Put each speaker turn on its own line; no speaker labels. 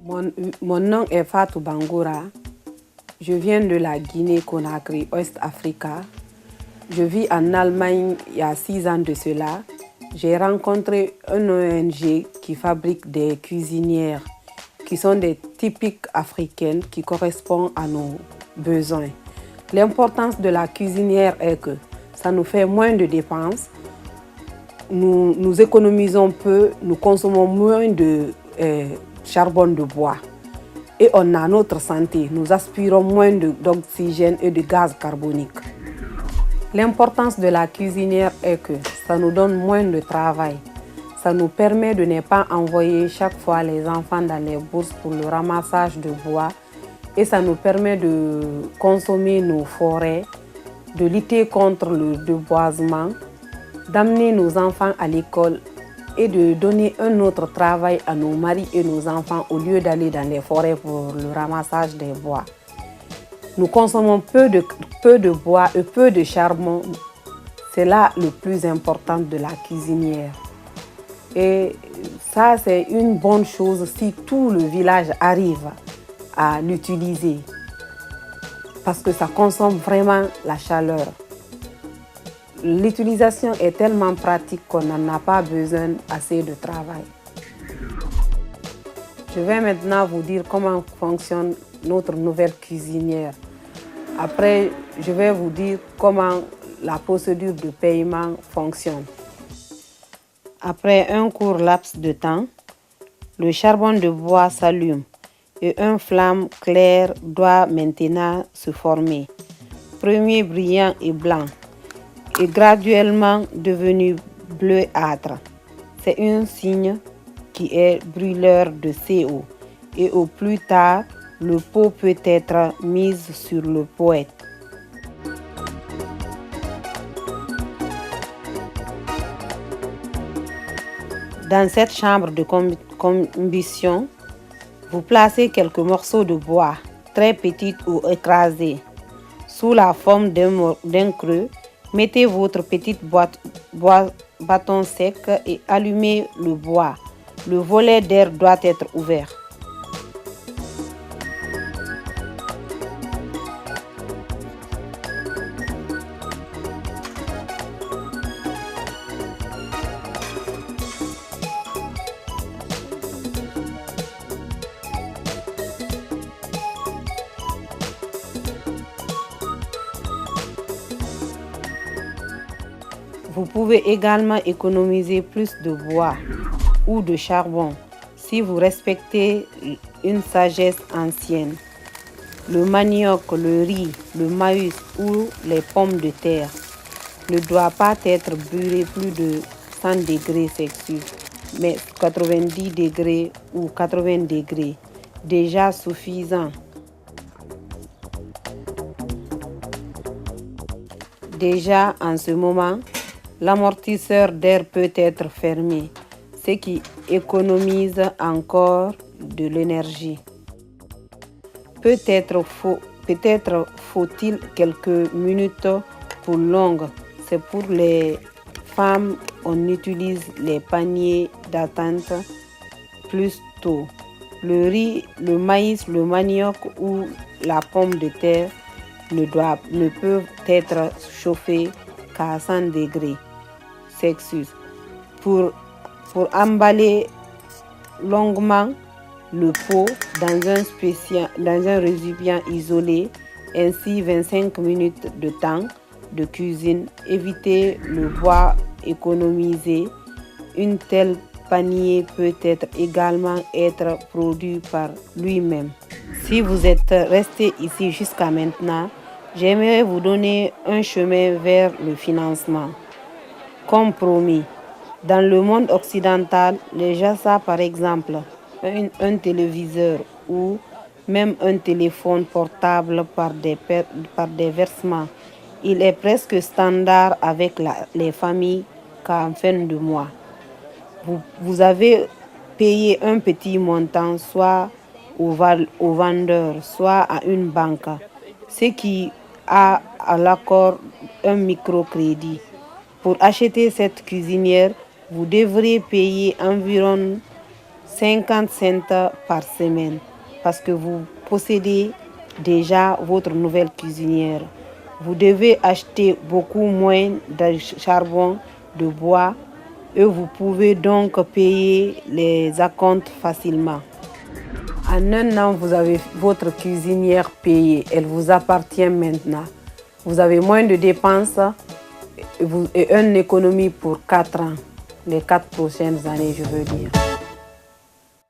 Mon nom est Fatou Bangoura. Je viens de la Guinée-Conakry, Ouest-Africa. Je vis en Allemagne il y a 6 ans de cela. J'ai rencontré une ONG qui fabrique des cuisinières qui sont des typiques africaines qui correspondent à nos besoins. L'importance de la cuisinière est que ça nous fait moins de dépenses, nous économisons peu, nous consommons moins de charbon de bois et on a notre santé, nous aspirons moins d'oxygène et de gaz carbonique. L'importance de la cuisinière est que ça nous donne moins de travail. Ça nous permet de ne pas envoyer chaque fois les enfants dans les bourses pour le ramassage de bois et ça nous permet de consommer nos forêts, de lutter contre le déboisement, d'amener nos enfants à l'école et de donner un autre travail à nos maris et nos enfants au lieu d'aller dans les forêts pour le ramassage des bois. Nous consommons peu de bois et peu de charbon. C'est là le plus important de la cuisinière. Et ça, c'est une bonne chose si tout le village arrive à l'utiliser. Parce que ça consomme vraiment la chaleur. L'utilisation est tellement pratique qu'on n'en a pas besoin assez de travail. Je vais maintenant vous dire comment fonctionne notre nouvelle cuisinière. Après, je vais vous dire comment la procédure de paiement fonctionne. Après un court laps de temps, le charbon de bois s'allume et une flamme claire doit maintenant se former. Premier brillant et blanc et graduellement devenu bleuâtre. C'est un signe qui est brûleur de CO et au plus tard, le pot peut être mis sur le poêle. Dans cette chambre de combustion, vous placez quelques morceaux de bois, très petits ou écrasés. Sous la forme d'un creux, mettez votre petite bâton sec et allumez le bois. Le volet d'air doit être ouvert. Vous pouvez également économiser plus de bois ou de charbon si vous respectez une sagesse ancienne. Le manioc, le riz, le maïs ou les pommes de terre ne doivent pas être brûlés plus de 100 degrés Celsius, mais 90 degrés ou 80 degrés, déjà suffisant. Déjà en ce moment, l'amortisseur d'air peut être fermé, ce qui économise encore de l'énergie. Peut-être faut-il quelques minutes pour longue. C'est pour les femmes, on utilise les paniers d'attente plus tôt. Le riz, le maïs, le manioc ou la pomme de terre ne peuvent être chauffés qu'à 100 degrés Celsius. Pour emballer longuement le pot dans un récipient isolé, ainsi 25 minutes de temps de cuisine. Évitez le bois économisé. Un tel panier peut également être produit par lui-même. Si vous êtes resté ici jusqu'à maintenant, j'aimerais vous donner un chemin vers le financement. Comme promis, dans le monde occidental, les achats par exemple, un téléviseur ou même un téléphone portable par des versements, il est presque standard avec les familles qu'en fin de mois. Vous avez payé un petit montant soit au vendeur, soit à une banque, ce qui a à l'accord un microcrédit. Pour acheter cette cuisinière, vous devrez payer environ 50 cents par semaine parce que vous possédez déjà votre nouvelle cuisinière. Vous devez acheter beaucoup moins de charbon, de bois et vous pouvez donc payer les acomptes facilement. En un an, vous avez votre cuisinière payée. Elle vous appartient maintenant. Vous avez moins de dépenses et une économie pour 4 ans. Les 4 prochaines années, je veux dire.